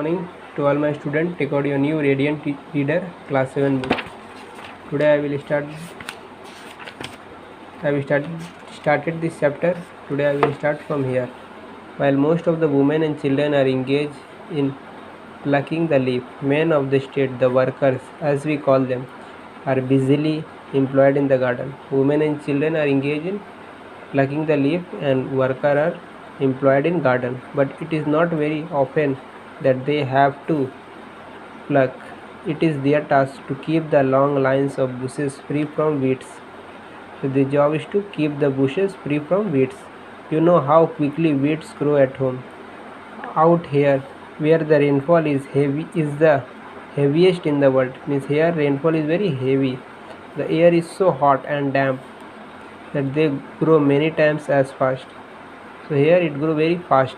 morning to all my students. Take out your new Radiant Reader Class 7 book. Today I will started this chapter. Today I will start from here. While most of the women and children are engaged in plucking the leaf, men of the state, the workers as we call them, are busily employed in the garden. Women and children are engaged in plucking the leaf and workers are employed in garden, but it is not very often that they have to pluck. It is their task to keep the long lines of bushes free from weeds. So the job is to keep the bushes free from weeds. You know how quickly weeds grow at home. Out here, where the rainfall is the heaviest in the world. Means here rainfall is very heavy. The air is so hot and damp that they grow many times as fast. So here it grew very fast.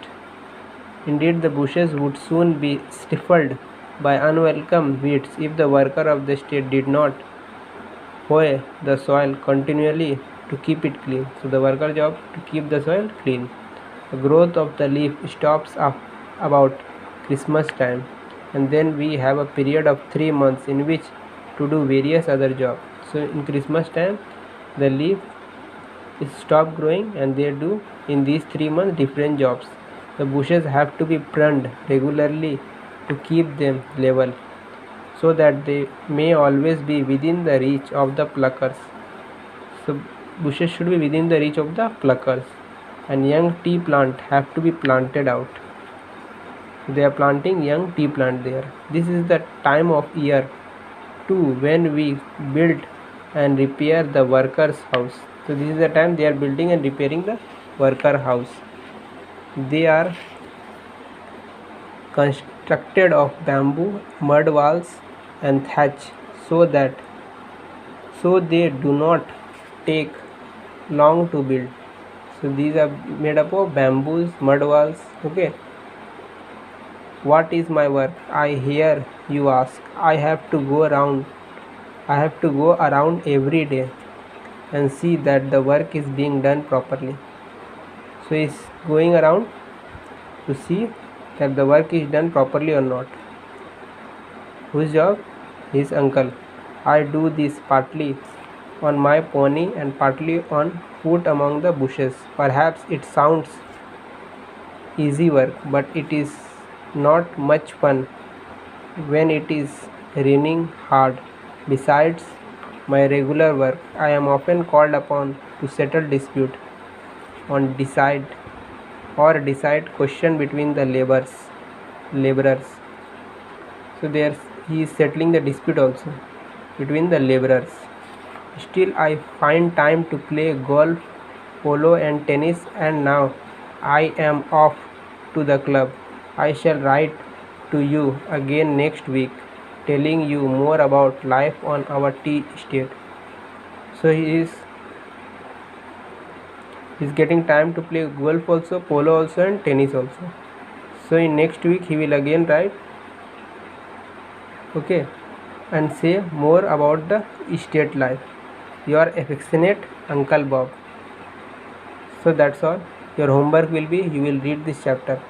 Indeed, the bushes would soon be stifled by unwelcome weeds if the worker of the state did not hoe the soil continually to keep it clean. So the worker job to keep the soil clean. The growth of the leaf stops up about Christmas time, and then we have a period of 3 months in which to do various other jobs. So in Christmas time the leaf is stop growing and they do in these 3 months different jobs. The bushes have to be pruned regularly to keep them level, so that they may always be within the reach of the pluckers. So bushes should be within the reach of the pluckers. And young tea plant have to be planted out. They are planting young tea plant there. This is the time of year too when we build and repair the workers house. So this is the time they are building and repairing the worker house. They are constructed of bamboo, mud walls and thatch, so they do not take long to build. So these are made up of bamboos, mud walls. Okay. What is my work? I hear you ask. I have to go around every day and see that the work is being done properly. So he's going around to see that the work is done properly or not. Whose job? His uncle. I do this partly on my pony and partly on foot among the bushes. Perhaps it sounds easy work, but it is not much fun when it is raining hard. Besides my regular work, I am often called upon to settle dispute on decide question between the laborers. So there he is settling the dispute also between the laborers. Still I find time to play golf, polo and tennis, and now I am off to the club. I shall write to you again next week telling you more about life on our tea estate. So he is getting time to play golf also, polo also and tennis also. So in next week he will again write, okay, and say more about the estate life. Your affectionate Uncle Bob. So that's all. Your homework will be you will read this chapter.